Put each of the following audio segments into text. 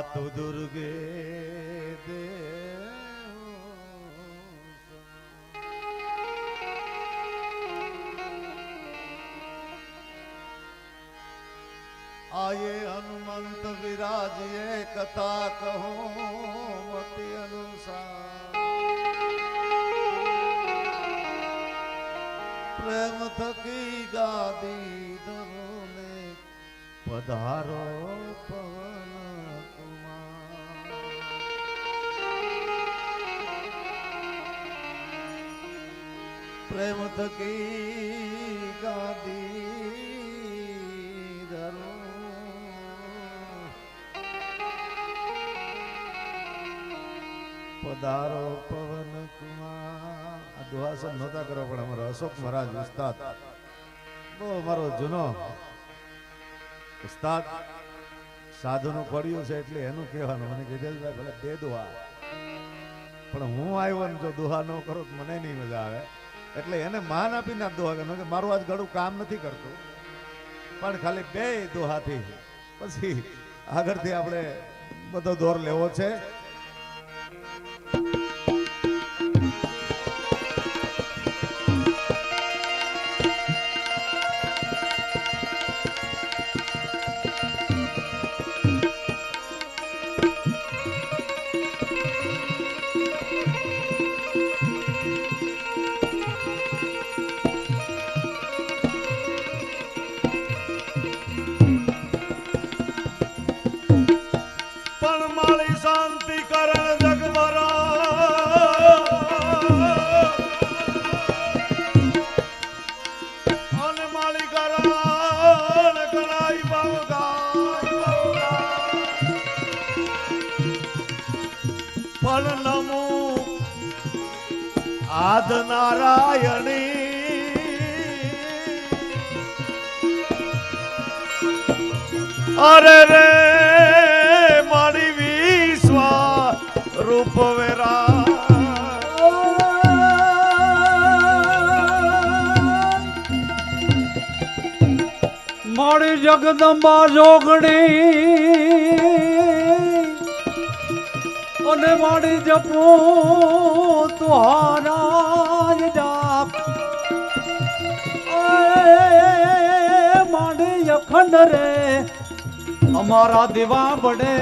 માતુ દુર્ગે દેવ आये हनुमंत विराजिए कथा कहो मति अनुसार प्रेम थकी गादी दरोने पधारो पवन कुमार प्रेम थकी गादी दरो પધારો પવન કુમાર. આ દુહાસન નહોતા કરવા પણ અમારા અશોક મહારાજ ઉસ્તાદ બહુ અમારો જૂનો ઉસ્તાદ સાધુનું પડ્યું છે એટલે એનું કહેવાનું. મને કીધેલ ભલે બે દુહા પણ હું આવ્યો ને જો દુહા ન કરો તો મને નહીં મજા આવે એટલે એને માન આપીને દુહા કરવાનો કે મારું આજ ગળું કામ નથી કરતું પણ ખાલી બે દુહાથી પછી આગળથી આપણે બધો દોર લેવો છે. આદ નારાયણી અરે રે મારી વિશ્વા રૂપ વેરા મારી જગદંબા જોગણી અને મારી જપો તુહારા જાપ મારી અખંડ રે અમારા દેવા બડે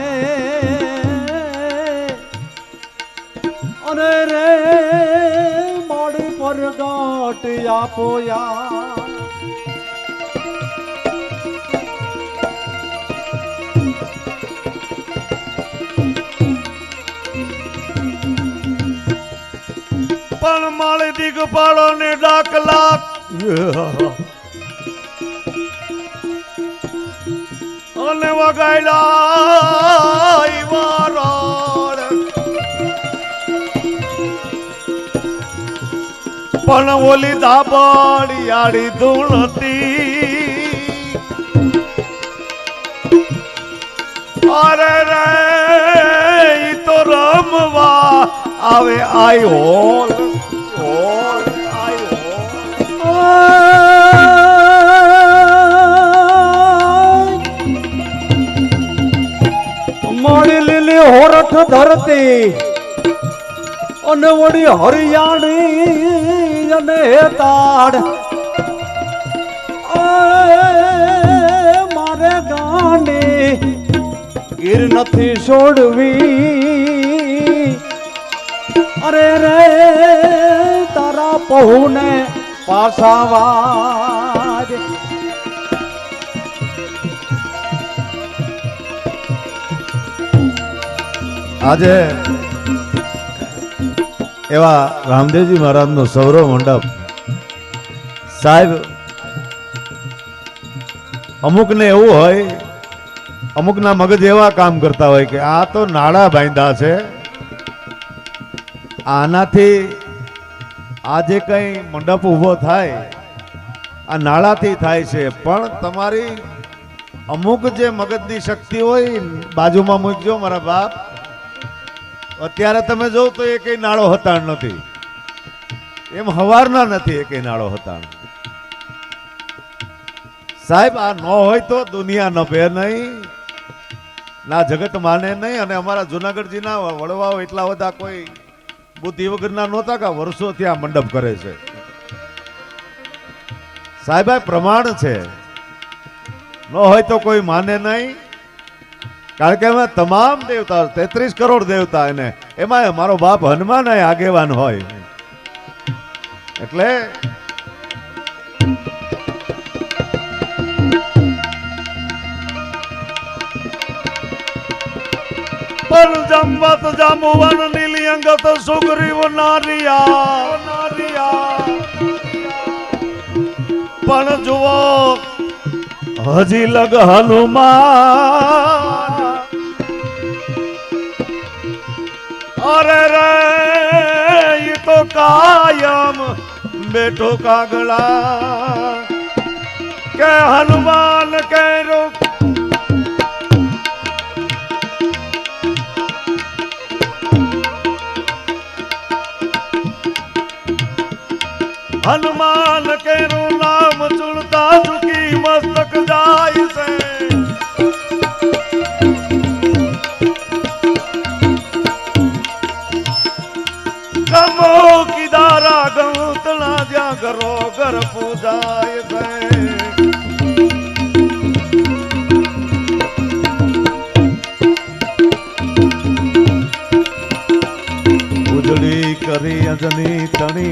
અને રે મારી પરગાટ આપો યા પણ માળી દિગપાળો ને ડાકલા અને વગાડ્યા પણ ઓલી દાબડી આડી ધૂણતી અરે રે ઈ તો રમવા આવે આઈ હોલ મારી લીલી હોરઠ ધરતી અને વળી હરિયાણી અને તાડ મારે ગાંડી ગીર નથી છોડવી અરે રે તારા પહુને પાછાવાજ આજે એવા રામદેવજી મહારાજનો સૌરવ મંડપ સાહેબ અમુકને એવું હોય અમુકના મગજ એવા કામ કરતા હોય કે આ તો નાળા બાંધ્યા છે આનાથી આ જે કઈ મંડપ ઊભો થાય આ નાળાથી થાય છે પણ તમારી અમુક જે મગજની શક્તિ હોય બાજુમાં મૂકજો મારા બાપ. અત્યારે તમે જો તો એ કઈ નાળો હતાણ નથી એમ હવારના નથી એ કઈ નાળો હતાણ સાહેબ. આ ન હોય તો દુનિયા નભે નહીં ના જગત માને નહીં. અને અમારા જુનાગઢજીના વડવાઓ એટલા બધા કોઈ બુદ્ધિ વગરના નહોતા કે વર્ષો ત્યાં મંડપ કરે છે. સાહેબ આ પ્રમાણ છે, ન હોય તો કોઈ માને નહીં. કારણ કે અમે તમામ દેવતા 33 કરોડ દેવતા એને એમાં મારો બાપ હનુમાન આગેવાન હોય એટલે પર જંબત જામુવન નીલી અંગત સુગ્રીવ નારિયા પણ જુઓ હજી લગ હનુમાન અરે રે ये तो कायम बेटो कागड़ा के हनुमान के रुख हनुमान के रू नाम चुनता झुकी मस्तक जाय से कमो की दारा गौतला जा करो घर पूजाय से उजड़ी करी अंजनी तणी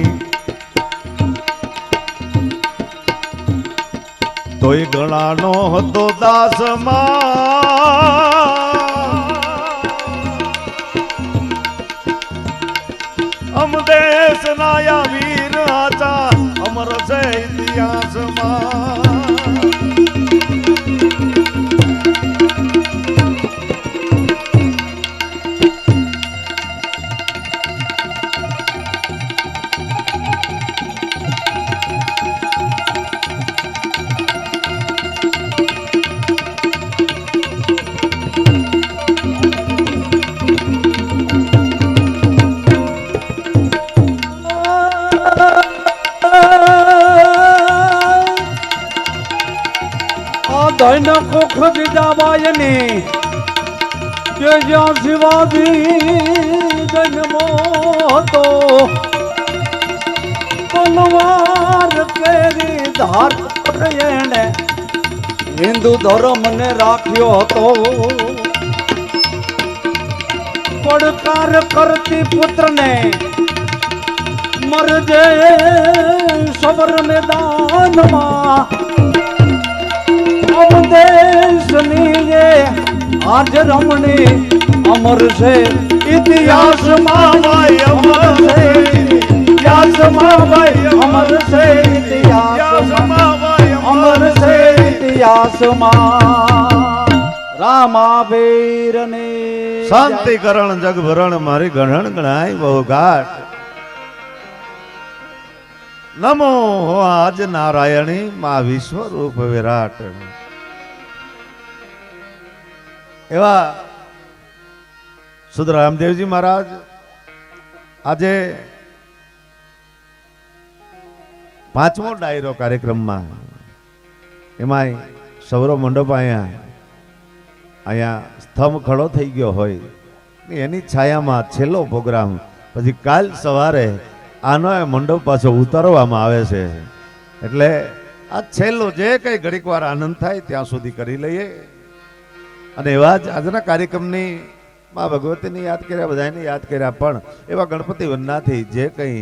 તોય ગણાનો હતો દાસમાં અમ દેશ નાયા વીર આચા અમર છે ઇતિહાસમાં ધન કોખ બીજાબાયને કે જ્યાં શિવાજી જન્મો હતો તલવાર કેરી ધાર એને હિન્દુ ધર્મને રાખ્યો હતો પડકાર કરતી પુત્રને મરજે સબર મેદાનમાં દેશની આજ રમણી અમર છે ઇતિહાસમાં ભાઈ અમર છે ઇતિહાસમાં ભાઈ અમર છે ઇતિહાસમાં ભાઈ અમર છે ઇતિહાસમાં રામાવીરને શાંતિકરણ જગભરણ મારી ગણન ગણાય બહુ ઘાટ નમો આજ નારાયણી માં વિશ્વરૂપ વિરાટ એવા સુદ રામદેવજી મહારાજ આજે 5મો ડાયરો કાર્યક્રમમાં એમાંય સૌરવ મંડપ અહીંયા સ્તંભ ખડો થઈ ગયો હોય એની છાયામાં છેલ્લો પ્રોગ્રામ પછી કાલ સવારે આનો મંડપ પાછો ઉતારવામાં આવે છે એટલે આ છેલ્લો જે કઈ ઘડીક વાર આનંદ થાય ત્યાં સુધી કરી લઈએ અને એવા જ આજના કાર્યક્રમની મા ભગવતીને યાદ કર્યા બધાને યાદ કર્યા પણ એવા ગણપતિ વંદનાથી જે કંઈ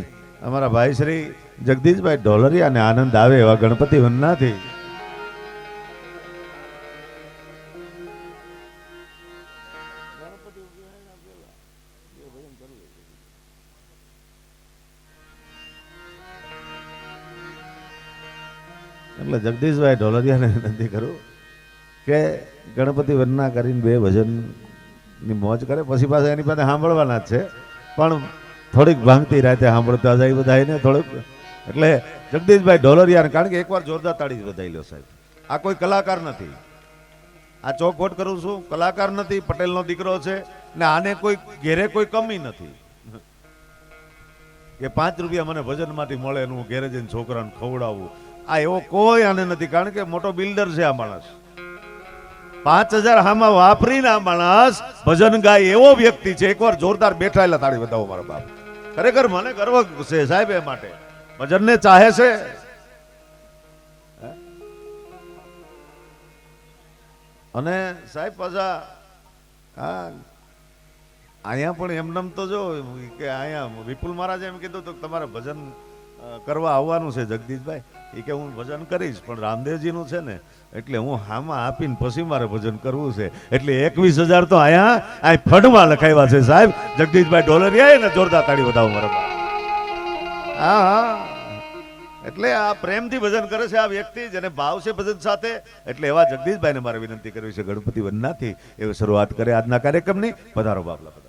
અમારા ભાઈ શ્રી જગદીશભાઈ ઢોલરિયાને આનંદ આવે એવા ગણપતિ વંદનાથી એટલે જગદીશભાઈ ઢોલરિયાને વિનંતી કરું કે ગણપતિ વંદના કરીને 2 ભજનની મોજ કરે પછી પાછા એની પાસે સાંભળવાના જ છે પણ થોડીક ભાંગતી રાતે સાંભળતા જાય બધાને થોડુંક એટલે જગદીશભાઈ ઢોલરિયાને કારણ કે એકવાર જોરદાર તાળી બધાઈ લો સાહેબ આ કોઈ કલાકાર નથી આ ચોખવટ કરું છું કલાકાર નથી પટેલનો દીકરો છે ને આને કોઈ ઘેરે કોઈ કમી નથી કે 5 રૂપિયા મને ભજનમાંથી મળે હું ઘેરે જઈને છોકરાને ખવડાવું આ એવો કોઈ આને નથી કારણ કે મોટો બિલ્ડર છે આ માણસ 5,000 હામાં વાપરીને આ માણસ ભજન ગાય એવો વ્યક્તિ છે. એકવાર જોરદાર બેઠાયેલા તાળી બતાવો મારા બાપ. ખરેખર મને ગર્વ છે સાહેબ એ માટે. ભજનને ચાહે છે. અને સાહેબ પાછા હા અહીંયા પણ એમનેમ તો જો કે અહીંયા વિપુલ મહારાજે એમ કીધું તો તમારે ભજન કરવા આવવાનું છે જગદીશભાઈ. એ કે હું ભજન કરીશ પણ રામદેવજીનું છે ને એટલે હું હામાં આપીને પછી મારે ભજન કરવું છે. એટલે 21,000 તો અહીંયા ફંડમાં લખાવ્યા છે સાહેબ. જગદીશભાઈ ઢોલરિયા ને જોરદાર તાળી બતાવો મારા બાપ. હા હા એટલે આ પ્રેમથી ભજન કરે છે આ વ્યક્તિ જેને ભાવ છે ભજન સાથે. એટલે એવા જગદીશભાઈને મારે વિનંતી કરવી છે ગણપતિ વંદનાથી એ શરૂઆત કરે આજના કાર્યક્રમની. પધારો બાપલા પધારો.